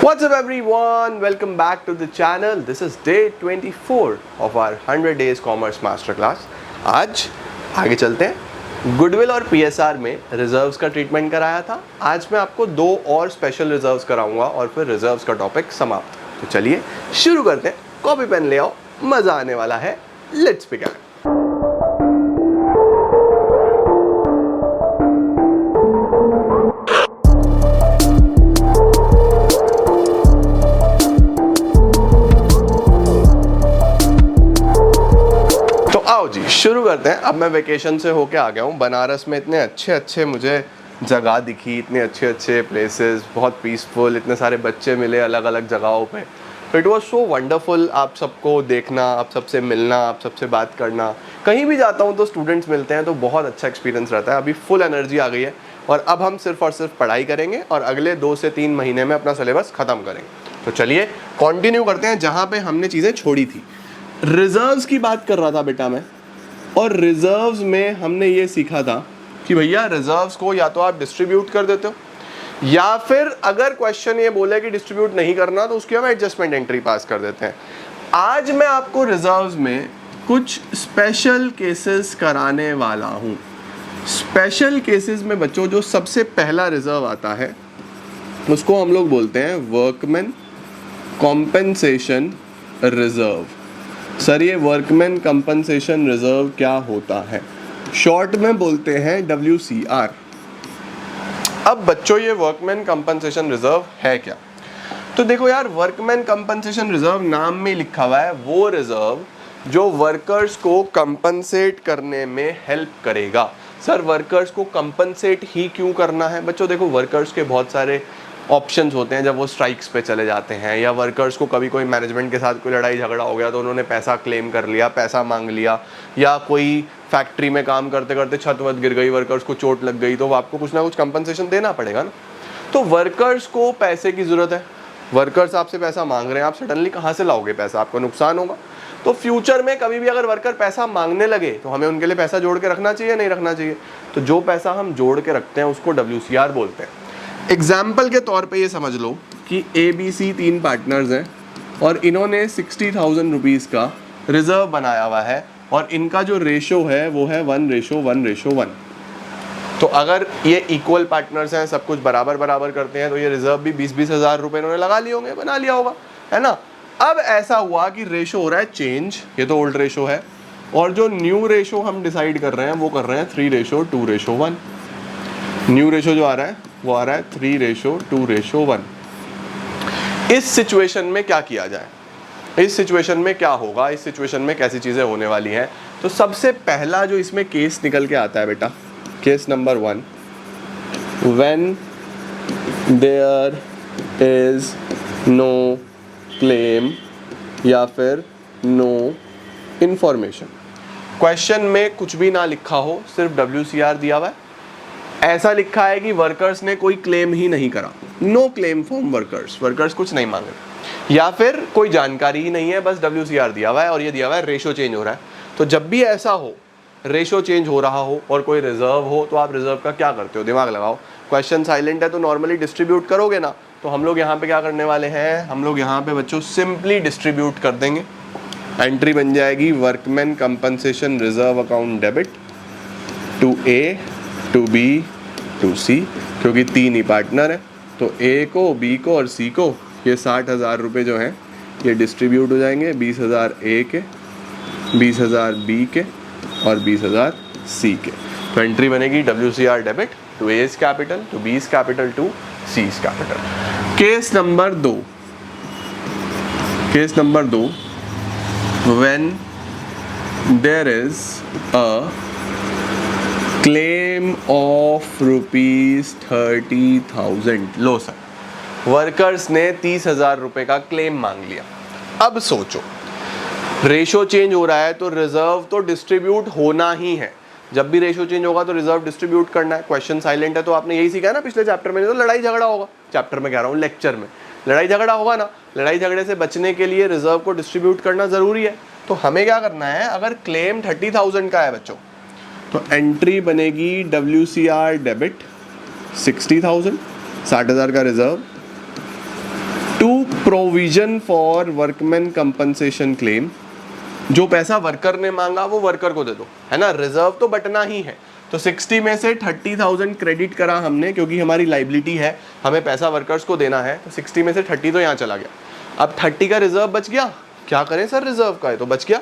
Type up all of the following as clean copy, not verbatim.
What's up everyone? Welcome back to the channel. This is day 24 of our 100 days commerce masterclass. आज आगे चलते हैं। Goodwill और PSR में रिजर्व्स का ट्रीटमेंट कराया था। आज मैं आपको दो और स्पेशल रिजर्व्स कराऊंगा और फिर रिजर्व्स का टॉपिक समाप्त। तो चलिए शुरू करते हैं। कॉपी पेन ले आओ, मजा आने वाला है। Let's begin. आओ जी शुरू करते हैं। अब मैं वेकेशन से होके आ गया हूँ बनारस में। इतने अच्छे अच्छे मुझे जगह दिखी, इतने अच्छे अच्छे प्लेसेस, बहुत पीसफुल, इतने सारे बच्चे मिले अलग अलग जगहों पे। तो इट वाज सो वंडरफुल आप सबको देखना, आप सबसे मिलना, आप सबसे बात करना। कहीं भी जाता हूँ तो स्टूडेंट्स मिलते हैं तो बहुत अच्छा एक्सपीरियंस रहता है। अभी फुल एनर्जी आ गई है और अब हम सिर्फ और सिर्फ पढ़ाई करेंगे और अगले 2 से 3 महीने में अपना सिलेबस ख़त्म करेंगे। तो चलिए कंटिन्यू करते हैं जहाँ पे हमने चीज़ें छोड़ी थी। रिजर्व्स की बात कर रहा था बेटा मैं, और रिजर्व्स में हमने ये सीखा था कि भैया रिजर्व्स को या तो आप डिस्ट्रीब्यूट कर देते हो या फिर अगर क्वेश्चन ये बोले कि डिस्ट्रीब्यूट नहीं करना तो उसकी हम एडजस्टमेंट एंट्री पास कर देते हैं। आज मैं आपको रिजर्व्स में कुछ स्पेशल केसेस कराने वाला हूँ। स्पेशल केसेस में बच्चों जो सबसे पहला रिजर्व आता है उसको हम लोग बोलते हैं वर्कमैन कॉम्पेंसेशन रिजर्व। सर ये वर्कमैन कंपनसेशन रिजर्व क्या होता है? शॉर्ट में बोलते हैं WCR। अब बच्चों ये वर्कमैन कंपनसेशन रिजर्व है क्या? तो देखो यार, वर्कमैन कंपनसेशन रिजर्व नाम में लिखा हुआ है वो रिजर्व जो वर्कर्स को कंपनसेट करने में हेल्प करेगा। सर वर्कर्स को कंपनसेट ही क्यों करना है? बच्चों देखो, वर्कर्स के बहुत सारे ऑप्शंस होते हैं जब वो स्ट्राइक्स पे चले जाते हैं, या वर्कर्स को कभी कोई मैनेजमेंट के साथ कोई लड़ाई झगड़ा हो गया तो उन्होंने पैसा क्लेम कर लिया, पैसा मांग लिया, या कोई फैक्ट्री में काम करते करते छत वत गिर गई, वर्कर्स को चोट लग गई, तो आपको कुछ ना कुछ कंपनसेशन देना पड़ेगा ना। तो वर्कर्स को पैसे की ज़रूरत है। वर्कर्स आपसे पैसा मांग रहे हैं, आप सडनली कहाँ से लाओगे पैसा? आपको नुकसान होगा। तो फ्यूचर में कभी भी अगर वर्कर पैसा मांगने लगे तो हमें उनके लिए पैसा जोड़ के रखना चाहिए, नहीं रखना चाहिए? तो जो पैसा हम जोड़ के रखते हैं उसको WCR बोलते हैं। एग्जाम्पल के तौर पे ये समझ लो कि ABC 3 पार्टनर्स हैं और इन्होंने 60,000 रुपीज़ का रिजर्व बनाया हुआ है और इनका जो रेशो है वो है 1:1:1। तो अगर ये इक्वल पार्टनर्स हैं, सब कुछ बराबर बराबर करते हैं, तो ये रिजर्व भी 20-20 हज़ार रुपये इन्होंने लगा लिए होंगे, बना लिया होगा, है ना। अब ऐसा हुआ कि रेशो हो रहा है चेंज, ये तो ओल्ड रेशो है, और जो न्यू रेशो हम डिसाइड कर रहे हैं वो कर रहे हैं 3:2:1। न्यू रेशो जो आ रहा है वो आ रहा है 3:2:1। इस सिचुएशन में क्या किया जाए? इस सिचुएशन में क्या होगा? इस सिचुएशन में कैसी चीज़ें होने वाली हैं? तो सबसे पहला जो इसमें केस निकल के आता है बेटा, case number 1, when there is no claim या फिर नो इंफॉर्मेशन। क्वेश्चन में कुछ भी ना लिखा हो, सिर्फ WCR दिया हुआ है। ऐसा लिखा है कि वर्कर्स ने कोई क्लेम ही नहीं करा, no claim from workers, workers कुछ नहीं मांगे, या फिर कोई जानकारी ही नहीं है, बस WCR दिया हुआ है और ये दिया हुआ है रेशो चेंज हो रहा है। तो जब भी ऐसा हो, रेशो चेंज हो रहा हो और कोई रिजर्व हो, तो आप रिजर्व का क्या करते हो? दिमाग लगाओ। क्वेश्चन साइलेंट है तो नॉर्मली डिस्ट्रीब्यूट करोगे ना, तो हम लोग यहाँ पे क्या करने वाले हैं? हम लोग यहाँ पे बच्चों सिंपली डिस्ट्रीब्यूट कर देंगे। एंट्री बन जाएगी workman compensation reserve account debit to A to B to C, क्योंकि 3 ही पार्टनर है। तो A को, B को और C को ये 60,000 रुपये जो हैं ये डिस्ट्रीब्यूट हो जाएंगे। 20,000 A के, 20,000 B के और 20,000 C के। तो एंट्री बनेगी WCR debit to A's capital to B's capital to C's capital. Case number 2, case number 2, when there is a claim of ₹30,000। लो सर, वर्कर्स ने 30,000 रुपये का क्लेम मांग लिया। अब सोचो, रेशो चेंज हो रहा है तो रिजर्व तो डिस्ट्रीब्यूट होना ही है। जब भी रेशो चेंज होगा तो रिजर्व डिस्ट्रीब्यूट करना है। क्वेश्चन साइलेंट है तो आपने यही सीखा है ना पिछले चैप्टर में, तो लड़ाई झगड़ा होगा। चैप्टर में कह रहा हूँ, लेक्चर में लड़ाई झगड़ा होगा ना। लड़ाई झगड़े से बचने के लिए रिजर्व को डिस्ट्रीब्यूट करना ज़रूरी है। तो हमें क्या करना है? अगर क्लेम 30,000 का है बच्चों, तो एंट्री बनेगी WCR डेबिट 60,000, 60,000 का reserve, provision for workman compensation claim, जो पैसा वर्कर ने मांगा वो वर्कर को दे दो, है ना, रिजर्व तो बटना ही है। तो 60 में से 30,000 क्रेडिट करा हमने क्योंकि हमारी लाइबिलिटी है, हमें पैसा वर्कर्स को देना है, तो 60 में से 30 तो यहाँ चला गया। अब 30 का रिजर्व बच गया, क्या करें सर, रिजर्व का है तो बच गया।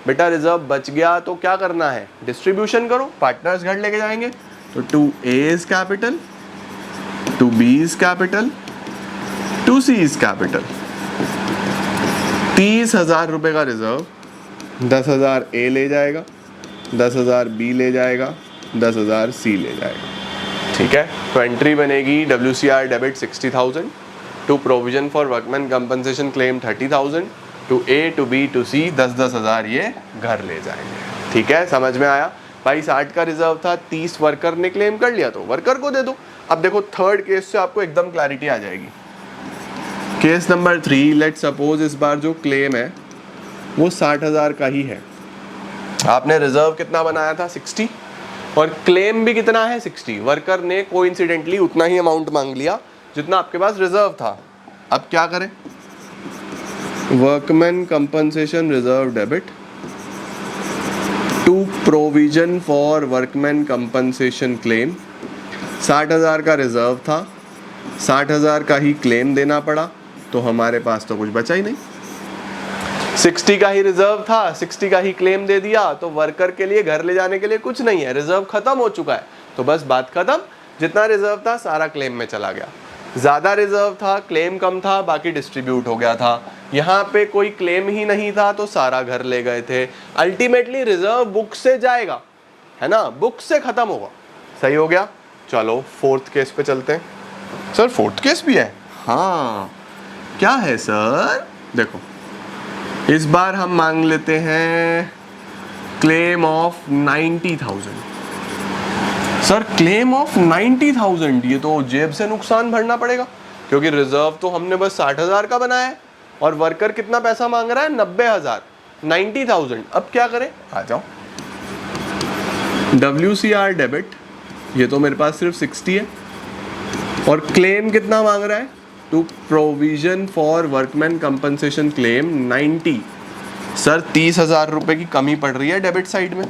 बेटा रिजर्व बच गया तो क्या करना है, डिस्ट्रीब्यूशन करो, पार्टनर्स घर लेके जाएंगे। तो to A's capital, to B's capital, to C's capital. 30,000 रुपए का रिजर्व, 10,000 A ले जाएगा, 10,000 B ले जाएगा, 10,000 C ले जाएगा। ठीक है, तो एंट्री बनेगी WCR debit 60,000, to provision for workman compensation claim 30,000, to A to B to C 10,000 ये घर ले जाएंगे। ठीक है, समझ में आया भाई। 60 का रिजर्व था, 30 वर्कर ने क्लेम कर लिया तो वर्कर को दे दो। अब देखो थर्ड केस से आपको एकदम क्लैरिटी आ जाएगी। केस नंबर 3, लेट सपोज इस बार जो क्लेम है वो 60,000 का ही है। आपने रिजर्व कितना बनाया था 60 और क्लेम भी कितना है 60। वर्कर ने कोइंसिडेंटली उतना ही अमाउंट मांग लिया जितना आपके पास रिजर्व था। अब क्या करें, workman compensation reserve debit to provision for workman compensation claim. 60,000 का रिजर्व था, 60,000 का ही क्लेम देना पड़ा, तो हमारे पास तो कुछ बचा ही नहीं। 60 का ही रिजर्व था, 60 का ही क्लेम दे दिया, तो वर्कर के लिए घर ले जाने के लिए कुछ नहीं है, रिजर्व खत्म हो चुका है। तो बस बात खत्म, जितना रिजर्व था सारा क्लेम में चला गया। ज़्यादा रिजर्व था, क्लेम कम था, बाकी डिस्ट्रीब्यूट हो गया था। यहाँ पे कोई क्लेम ही नहीं था तो सारा घर ले गए थे। अल्टीमेटली रिजर्व बुक से जाएगा, है ना, बुक से खत्म होगा। सही हो गया। चलो फोर्थ केस पे चलते हैं। सर फोर्थ केस भी है? हाँ, क्या है सर? देखो इस बार हम मांग लेते हैं claim of 90,000। Sir claim of 90,000, ये तो जेब से नुकसान भरना पड़ेगा क्योंकि रिजर्व तो हमने बस 60,000 का बनाया है और वर्कर कितना पैसा मांग रहा है 90,000। 90,000, अब क्या करें, आ जाओ। WCR डेबिट, ये तो मेरे पास सिर्फ 60 है और क्लेम कितना मांग रहा है, to provision for workman compensation claim 90। Sir 30,000 रुपए की कमी पड़ रही है डेबिट साइड में।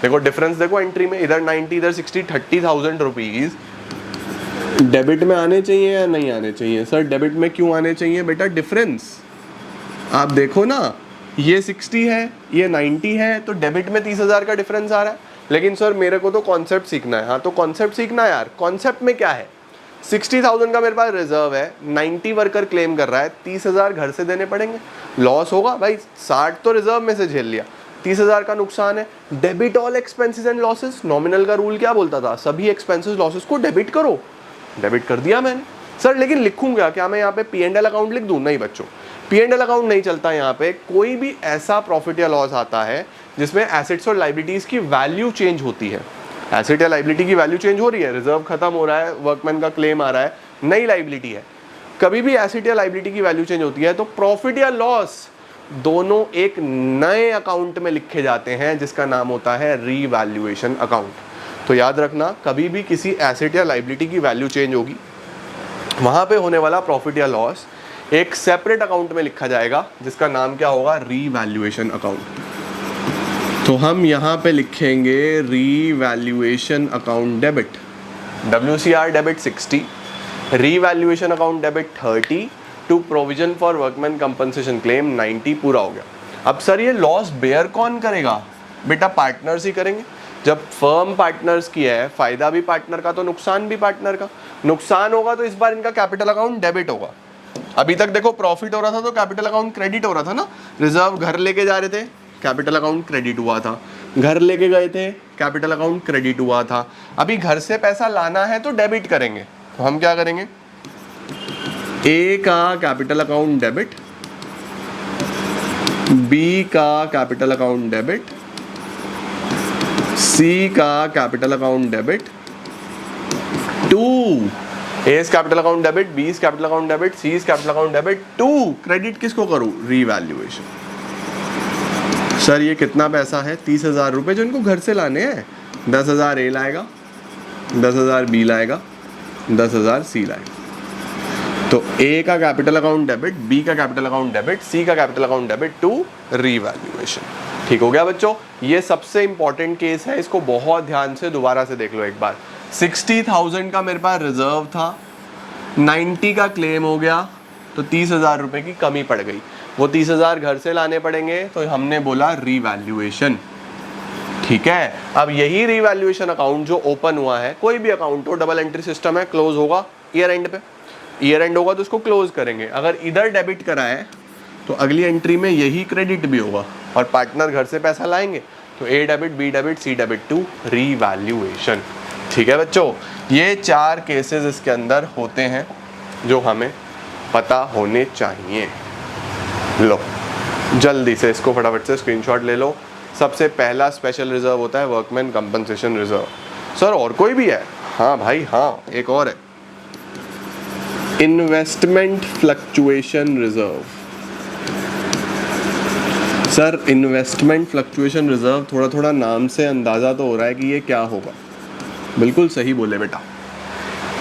देखो डिफरेंस देखो एंट्री में, इधर 90 इधर 60, 30,000 रुपीज डेबिट में आने चाहिए या नहीं आने चाहिए? सर डेबिट में क्यों आने चाहिए बेटा? डिफरेंस आप देखो ना, ये 60 है ये 90 है, तो डेबिट में 30,000 का डिफरेंस आ रहा है। लेकिन सर मेरे को तो कॉन्सेप्ट सीखना है। हाँ तो कॉन्सेप्ट सीखना है यार। कॉन्सेप्ट में क्या है, 60,000 का मेरे पास रिजर्व है, 90 वर्कर क्लेम कर रहा है, 30,000 घर से देने पड़ेंगे, लॉस होगा भाई। 60 तो रिजर्व में से झेल लिया, 30,000 का नुकसान है। Debit all expenses and losses, nominal का रूल क्या बोलता था, सभी एक्सपेंसेस लॉसेस को डेबिट करो। डेबिट कर दिया मैंने। सर लेकिन लिखूंगा क्या मैं यहाँ पे P&L अकाउंट लिख दूं? नहीं बच्चों, P&L अकाउंट नहीं चलता यहाँ पे। कोई भी ऐसा प्रॉफिट या लॉस आता है जिसमें एसेट्स और लाइबिलिटीज की वैल्यू चेंज होती है, एसेट या लाइबिलिटी की वैल्यू चेंज हो रही है, रिजर्व खत्म हो रहा है, वर्कमैन का क्लेम आ रहा है, नई लाइबिलिटी है, कभी भी एसेट या लाइबिलिटी की वैल्यू चेंज होती है तो प्रॉफिट या लॉस दोनों एक नए अकाउंट में लिखे जाते हैं जिसका नाम होता है रीवैल्यूएशन अकाउंट। तो याद रखना, कभी भी किसी एसेट या लाइबिलिटी की वैल्यू चेंज होगी, वहाँ पे होने वाला प्रॉफिट या लॉस एक सेपरेट अकाउंट में लिखा जाएगा जिसका नाम क्या होगा, रीवैल्यूएशन अकाउंट। तो हम यहाँ पे लिखेंगे revaluation account debit, WCR debit 60, revaluation account debit 30, to provision for workman compensation claim 90। पूरा हो गया। अब सर ये लॉस बेयर कौन करेगा? बेटा पार्टनर्स ही करेंगे। जब फर्म पार्टनर्स की है, फायदा भी पार्टनर का तो नुकसान भी पार्टनर का। नुकसान होगा तो इस बार इनका कैपिटल अकाउंट डेबिट होगा। अभी तक देखो प्रॉफिट हो रहा था तो कैपिटल अकाउंट क्रेडिट हो रहा था ना, रिजर्व घर लेके जा रहे थे, कैपिटल अकाउंट क्रेडिट हुआ था, घर लेके गए थे, कैपिटल अकाउंट क्रेडिट हुआ था। अभी घर से पैसा लाना है तो डेबिट करेंगे, तो हम क्या करेंगे, ए का कैपिटल अकाउंट डेबिट, बी का कैपिटल अकाउंट डेबिट, सी का capital account debit, to A's capital account debit, B capital account debit, C capital account debit, to credit किसको करूं, रीवैल्यूएशन। सर ये कितना पैसा है, 30,000 रुपए जो इनको घर से लाने हैं। 10,000 ए लाएगा, 10,000 बी लाएगा, 10,000 सी लाएगा। तो ए का कैपिटल अकाउंट डेबिट, बी का कैपिटल अकाउंट डेबिट, सी का capital account debit to revaluation. ठीक हो गया बच्चों, ये सबसे इंपॉर्टेंट केस है, इसको बहुत ध्यान से दोबारा से देख लो एक बार। 60,000 का मेरे पास रिजर्व था, 90 का क्लेम हो गया, तो 30,000 रुपए की कमी पड़ गई। वो 30,000 घर से लाने पड़ेंगे, तो हमने बोला रीवैल्यूएशन। ठीक है, अब यही रीवैल्यूएशन अकाउंट जो ओपन हुआ है, कोई भी अकाउंट हो, डबल एंट्री सिस्टम है, क्लोज होगा ईयर एंड पे। ईयर एंड होगा तो उसको क्लोज करेंगे। अगर इधर डेबिट करा है तो अगली एंट्री में यही क्रेडिट भी होगा, और पार्टनर घर से पैसा लाएंगे, तो A debit, B debit, C debit to revaluation. ठीक है बच्चों, ये 4 केसेस इसके अंदर होते हैं जो हमें पता होने चाहिए। लो जल्दी से इसको फटाफट से स्क्रीनशॉट ले लो। सबसे पहला स्पेशल रिजर्व होता है वर्कमैन कंपनसेशन रिजर्व। सर और कोई भी है? हाँ भाई हाँ, एक और है, investment fluctuation reserve. Sir investment fluctuation reserve, थोड़ा थोड़ा नाम से अंदाजा तो हो रहा है कि ये क्या होगा। बिल्कुल सही बोले बेटा,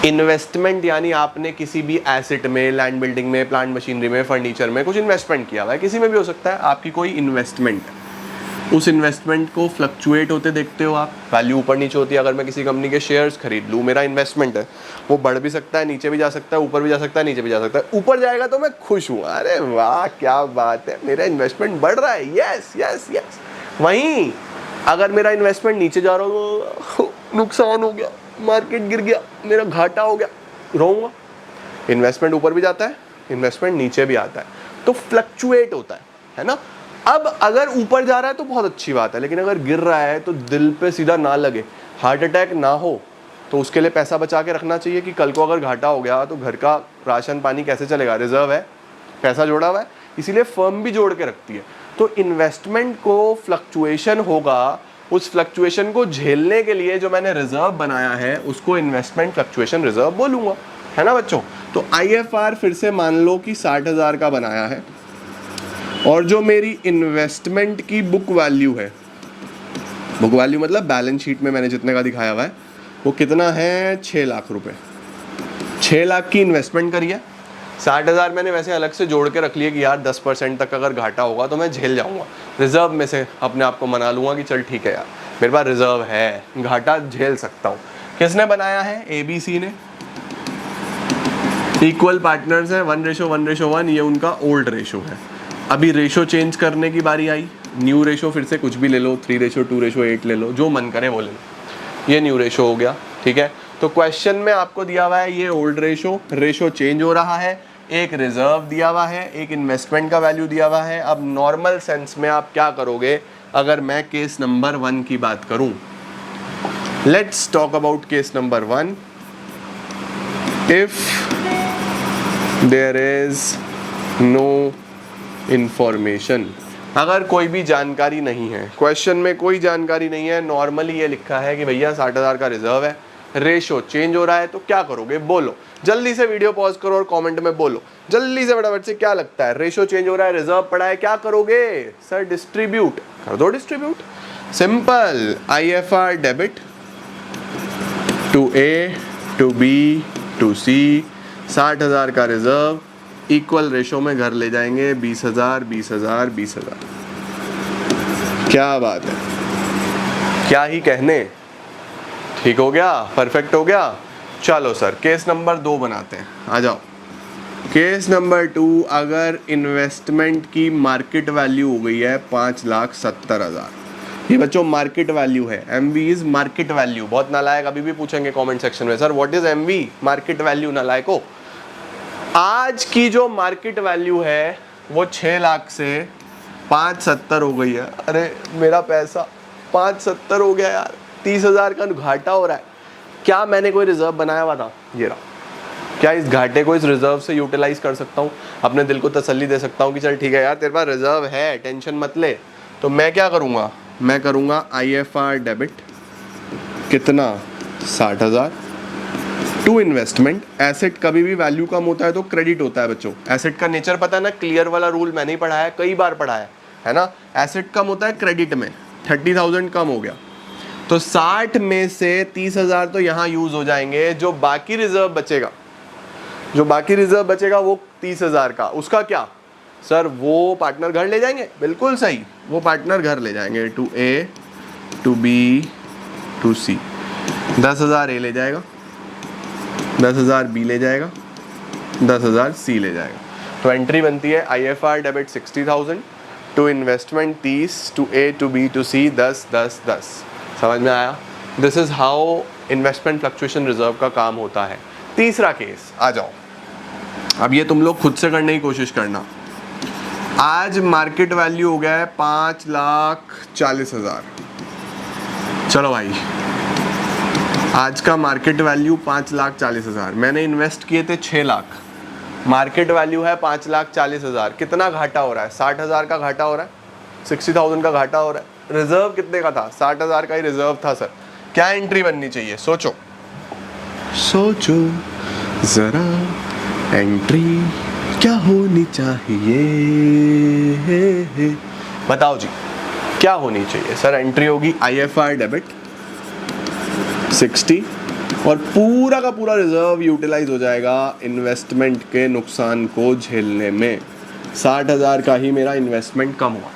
इन्वेस्टमेंट यानी आपने किसी भी एसेट में, लैंड बिल्डिंग में, प्लांट मशीनरी में, फर्नीचर में कुछ इन्वेस्टमेंट किया हुआ है, किसी में भी हो सकता है, आपकी कोई इन्वेस्टमेंट, उस इन्वेस्टमेंट को फ्लक्चुएट होते देखते हो आप, वैल्यू ऊपर नीचे होती है। अगर मैं किसी कंपनी के शेयर्स खरीद लूँ, मेरा इन्वेस्टमेंट है, वो बढ़ भी सकता है, नीचे भी जा सकता है, ऊपर भी जा सकता है, नीचे भी जा सकता है। ऊपर जाएगा तो मैं खुश हूँ, अरे वाह क्या बात है, मेरा इन्वेस्टमेंट बढ़ रहा है, यस यस यस। वहीं अगर मेरा इन्वेस्टमेंट नीचे जा रहा हो, नुकसान हो गया, मार्केट गिर गया, मेरा घाटा हो गया, रोऊंगा। इन्वेस्टमेंट ऊपर भी जाता है, इन्वेस्टमेंट नीचे भी आता है, तो फ्लक्चुएट होता है ना। अब अगर ऊपर जा रहा है तो बहुत अच्छी बात है, लेकिन अगर गिर रहा है तो दिल पे सीधा ना लगे, हार्ट अटैक ना हो, तो उसके लिए पैसा बचा के रखना चाहिए कि कल को अगर घाटा हो गया तो घर का राशन पानी कैसे चलेगा। रिजर्व है, पैसा जोड़ा हुआ है, इसीलिए फर्म भी जोड़ के रखती है। तो इन्वेस्टमेंट को फ्लक्चुएशन होगा, उस फ्लक्चुएशन को झेलने के लिए जो मैंने रिजर्व बनाया है उसको इन्वेस्टमेंट फ्लक्चुएशन रिजर्व बोलूँगा, है ना बच्चों। तो IFR फिर से मान लो कि 60,000 का बनाया है, और जो मेरी इन्वेस्टमेंट की बुक वैल्यू है, बुक वैल्यू मतलब बैलेंस शीट में मैंने जितने का दिखाया हुआ है, वो कितना है, 6 लाख रुपए। 6 लाख की इन्वेस्टमेंट करी है, 60,000 मैंने वैसे अलग से जोड़ के रख लिया कि यार 10% तक अगर घाटा होगा तो मैं झेल जाऊंगा, रिजर्व में से अपने आप को मना लूंगा कि चल ठीक है यार मेरे पास रिजर्व है, घाटा झेल सकता हूँ। किसने बनाया है? ABC ने। इक्वल पार्टनर्स है, 1:1:1, ये उनका ओल्ड रेशो है। अभी रेशो चेंज करने की बारी आई, न्यू रेशो फिर से कुछ भी ले लो, 3:2:8 ले लो, जो मन करे वो ले लो। ये न्यू रेशो हो गया, ठीक है। तो क्वेश्चन में आपको दिया हुआ है ये ओल्ड रेशो चेंज हो रहा है, एक रिजर्व दिया हुआ है, एक इन्वेस्टमेंट का वैल्यू दिया हुआ है। अब नॉर्मल सेंस में आप क्या करोगे? अगर मैं केस नंबर 1 की बात करूं, let's talk about case number 1। If there is no information, अगर कोई भी जानकारी नहीं है, क्वेश्चन में कोई जानकारी नहीं है, नॉर्मली ये लिखा है कि भैया 60,000 का रिजर्व है, रेशो चेंज हो रहा है, तो क्या करोगे? बोलो जल्दी से, वीडियो पॉज करो और कमेंट में बोलो जल्दी से फटाफट से, क्या लगता है? रेशो चेंज हो रहा है, रिजर्व पड़ा है, क्या करोगे? सर डिस्ट्रीब्यूट कर दो, distribute simple. IFR debit to A to B to C, 60,000 का रिजर्व, इक्वल रेशो में घर ले जाएंगे, 20,000 20,000 20,000। क्या बात है, क्या ही कहने। ठीक हो गया, परफेक्ट हो गया। चलो सर केस नंबर 2 बनाते हैं, आ जाओ। केस नंबर 2, अगर इन्वेस्टमेंट की मार्केट वैल्यू हो गई है 5,70,000, ये बच्चों मार्केट वैल्यू है। MV is market value. बहुत नालायक अभी भी पूछेंगे कमेंट सेक्शन में, sir what is MV? Market value. नालायको, आज की जो मार्केट वैल्यू है वो 6 लाख से 570 हो गई है। अरे मेरा पैसा 570 हो गया यार, 30,000 का घाटा हो रहा है। क्या मैंने कोई रिजर्व बनाया हुआ था? ये रहा। क्या इस घाटे को इस रिजर्व से यूटिलाइज कर सकता हूँ? अपने दिल को तसल्ली दे सकता हूँ कि चल ठीक है यार तेरे पास रिजर्व है, टेंशन मत ले। तो मैं क्या करूँगा? मैं करूँगा IFR डेबिट, कितना? 60,000 टू इन्वेस्टमेंट। एसेट कभी भी वैल्यू कम होता है तो क्रेडिट होता है बच्चों। एसेट का नेचर पता है ना, क्लियर वाला रूल मैंने ही पढ़ा है, कई बार पढ़ा है ना। एसेट कम होता है क्रेडिट में, 30,000 कम हो गया तो 60 में से 30,000 तो यहाँ यूज हो जाएंगे, जो बाकी रिजर्व बचेगा जो बाकी रिजर्व बचेगा वो 30,000 का, उसका क्या सर, वो पार्टनर घर ले जाएंगे, बिल्कुल सही, वो पार्टनर घर ले जाएंगे, to A to B to C. 10,000 A ले जाएगा, 10,000 बी ले जाएगा, 10,000 सी ले जाएगा। तो एंट्री बनती है IFR debit 60,000, to investment 30, to A to B to C 10 10 10। समझ में आया? This is how investment fluctuation reserve का काम होता है। तीसरा केस आ जाओ, अब ये तुम लोग खुद से करने की कोशिश करना। आज मार्केट वैल्यू हो गया है 5,40,000। चलो भाई, आज का मार्केट वैल्यू 5,40,000, मैंने इन्वेस्ट किए थे 6 लाख, मार्केट वैल्यू है 5,40,000। कितना घाटा हो रहा है? 60,000 का घाटा हो रहा है, 60,000 का घाटा हो रहा है। रिजर्व कितने का था? 60,000 का ही रिजर्व था सर। क्या एंट्री बननी चाहिए? सोचो सोचो जरा, एंट्री क्या होनी चाहिए, बताओ जी क्या होनी चाहिए सर? एंट्री होगी IFR डेबिट 60 और पूरा का पूरा रिजर्व यूटिलाइज हो जाएगा इन्वेस्टमेंट के नुकसान को झेलने में। 60,000 का ही मेरा इन्वेस्टमेंट कम हुआ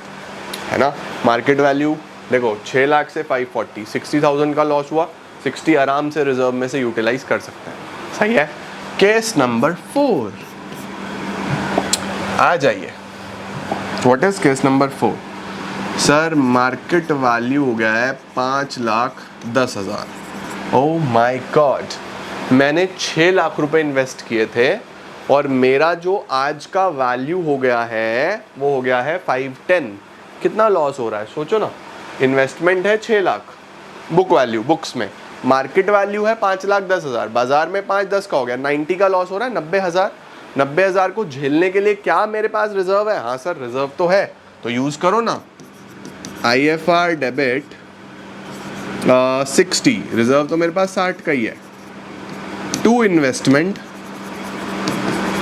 है ना। मार्केट वैल्यू देखो 6 लाख से 540, 60,000 का लॉस हुआ, 60 आराम से रिजर्व में से यूटिलाइज कर सकते हैं। सही है। केस नंबर 4 आ जाइए। What is case number 4? Sir market value हो गया है 5,10,000। ओह माय गॉड, मैंने 6 लाख रुपए इन्वेस्ट किए थे और मेरा जो आज का वैल्यू हो गया है वो हो गया है 510। कितना लॉस हो रहा है सोचो ना। इन्वेस्टमेंट है 6 लाख, बुक वैल्यू बुक्स में, मार्केट वैल्यू है 5,10,000, बाजार में 5-10 का हो गया, 90 का लॉस हो रहा है। 90,000, 90,000 को झेलने के लिए क्या मेरे पास रिजर्व है? हाँ सर रिजर्व तो है, तो यूज करो ना। IFR डेबिट 60, रिजर्व तो मेरे पास 60 का ही है, टू इन्वेस्टमेंट,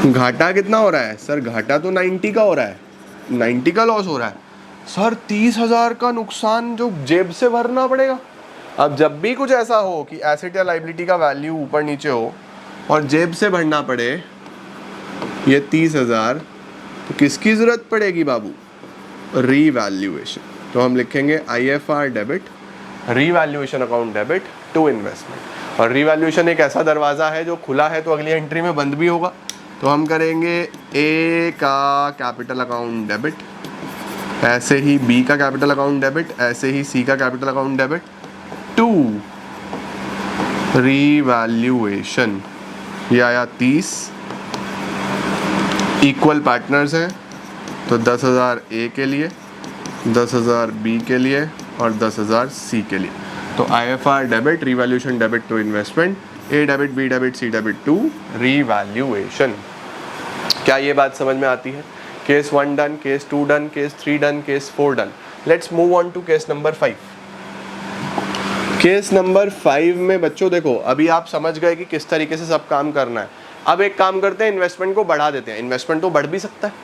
घाटा कितना हो रहा है सर? घाटा तो 90 का हो रहा है, 90 का लॉस हो रहा है सर। 30,000 का नुकसान जो जेब से भरना पड़ेगा। अब जब भी कुछ ऐसा हो कि एसेट या लाइबिलिटी का वैल्यू ऊपर नीचे हो और जेब से भरना पड़े ये 30,000, तो किसकी जरूरत पड़ेगी बाबू? रीवैल्यूएशन। तो हम लिखेंगे IFR debit revaluation account debit to investment. और रीवैल्यूएशन एक ऐसा दरवाज़ा है जो खुला है तो अगली एंट्री में बंद भी होगा। तो हम करेंगे A का कैपिटल अकाउंट डेबिट, ऐसे ही B का कैपिटल अकाउंट डेबिट, ऐसे ही C का capital account debit to revaluation. ये आया 30, इक्वल पार्टनर्स हैं तो 10,000 A के लिए, 10,000 B के लिए और 10,000 C के लिए। तो IFR debit revaluation debit to investment, A debit B debit C debit to revaluation. क्या ये बात समझ में आती है? Case 1 done, case 2 done, case 3 done, case 4 done. Let's move on to case number 5। Case number 5 में बच्चों देखो, अभी आप समझ गए कि किस तरीके से सब काम करना है। अब एक काम करते हैं, इन्वेस्टमेंट को बढ़ा देते हैं। इन्वेस्टमेंट तो बढ़ भी सकता है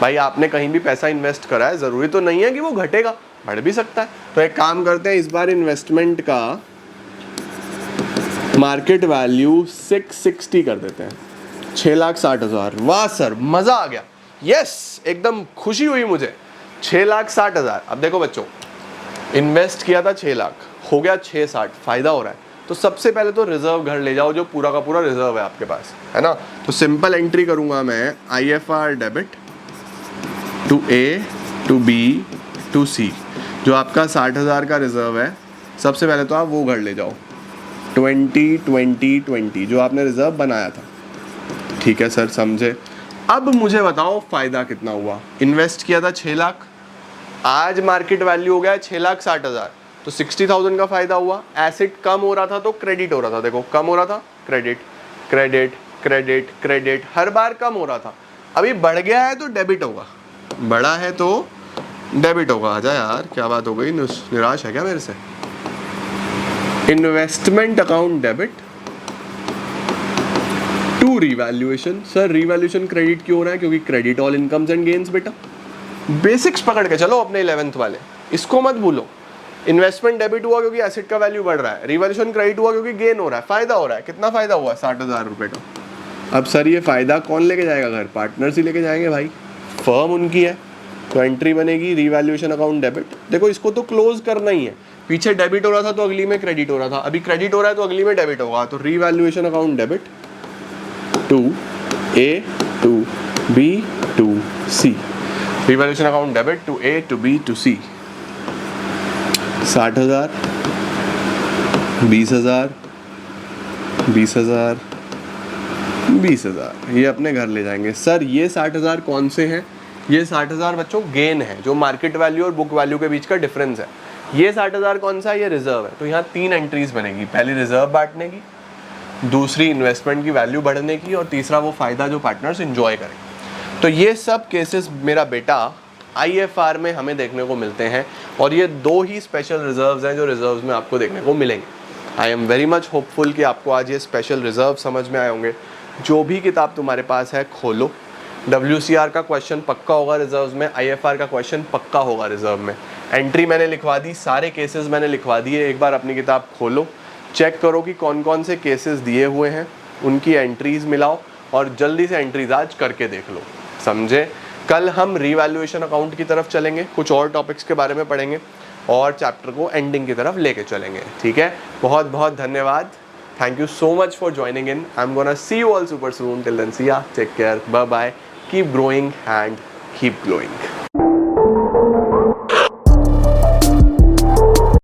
भाई, आपने कहीं भी पैसा इन्वेस्ट करा है, ज़रूरी तो नहीं है कि वो घटेगा, बढ़ भी सकता है। तो एक काम करते हैं, इस बार इन्वेस्टमेंट का मार्केट वैल्यू 660 कर देते हैं, 6,60,000। वाह सर मज़ा आ गया, यस एकदम खुशी हुई मुझे। 6,60,000। अब देखो बच्चों, इन्वेस्ट किया था 6 लाख, हो गया 660, फ़ायदा हो रहा है। तो सबसे पहले तो रिजर्व घर ले जाओ, जो पूरा का पूरा रिजर्व है आपके पास, है ना। तो सिंपल एंट्री करूंगा मैं IFR debit to A to B to C। जो आपका 60,000 का रिजर्व है, सबसे पहले तो आप वो घर ले जाओ, 20 20 20 जो आपने रिजर्व बनाया था। ठीक है सर, समझे। अब मुझे बताओ फ़ायदा कितना हुआ। इन्वेस्ट किया था 6 लाख, आज मार्केट वैल्यू हो गया है 6,60,000, तो 60,000 का फ़ायदा हुआ। एसेट कम हो रहा था तो क्रेडिट हो रहा था, देखो कम हो रहा था, क्रेडिट क्रेडिट क्रेडिट क्रेडिट, हर बार कम हो रहा था। अभी बढ़ गया है तो डेबिट होगा, बढ़ा है तो डेबिट होगा। आजा यार, क्या बात हो गई, निराश है क्या मेरे से? Investment account debit to revaluation. Sir revaluation credit क्यों हो रहा है? क्योंकि credit all incomes and gains. बेटा बेसिक्स पकड़ के चलो अपने 11th वाले, इसको मत भूलो। इन्वेस्टमेंट डेबिट हुआ क्योंकि एसेट का वैल्यू बढ़ रहा है, रिवैल्यूएशन क्रेडिट हुआ क्योंकि गेन हो रहा है, फायदा हो रहा है। कितना फायदा हुआ? 60,000 रुपए का। अब सर ये फ़ायदा कौन लेके जाएगा घर? पार्टनर्स ही लेके जाएंगे भाई, फर्म उनकी है। तो एंट्री बनेगी रीवैल्यूएशन अकाउंट डेबिट। देखो इसको तो क्लोज करना ही है, पीछे डेबिट हो रहा था तो अगली में क्रेडिट हो रहा था, अभी क्रेडिट हो रहा है तो अगली में डेबिट होगा। तो revaluation account debit to A to B to C, revaluation account debit to A to B to C. 60,000, 20,000, 20,000, 20,000, ये अपने घर ले जाएंगे। सर ये 60,000 कौन से हैं? ये 60,000 बच्चों गेन है, जो मार्केट वैल्यू और बुक वैल्यू के बीच का डिफरेंस है। ये 60,000 कौन सा है? ये रिजर्व है। तो यहाँ 3 एंट्रीज बनेगी, पहली रिजर्व बांटने की, दूसरी इन्वेस्टमेंट की वैल्यू बढ़ने की, और तीसरा वो फ़ायदा जो पार्टनर्स इंजॉय करें। तो ये सब केसेस मेरा बेटा IFR में हमें देखने को मिलते हैं, और ये 2 ही स्पेशल रिजर्व्स हैं जो रिजर्व्स में आपको देखने को मिलेंगे। I am very much hopeful कि आपको आज ये स्पेशल रिजर्व समझ में आए होंगे। जो भी किताब तुम्हारे पास है खोलो, WCR का क्वेश्चन पक्का होगा रिजर्व्स में, IFR का क्वेश्चन पक्का होगा रिजर्व में। एंट्री मैंने लिखवा दी, सारे केसेस मैंने लिखवा दिए। एक बार अपनी किताब खोलो, चेक करो कि कौन कौन से केसेस दिए हुए हैं, उनकी एंट्रीज मिलाओ और जल्दी से एंट्रीज आज करके देख लो, समझे? कल हम रीवैल्यूएशन अकाउंट की तरफ चलेंगे, कुछ और टॉपिक्स के बारे में पढ़ेंगे और चैप्टर को एंडिंग की तरफ लेके चलेंगे, ठीक है? बहुत बहुत धन्यवाद। Thank you so much for joining in. I'm gonna see you all super soon. Till then, see ya. Take care. Bye bye. Keep growing and keep glowing.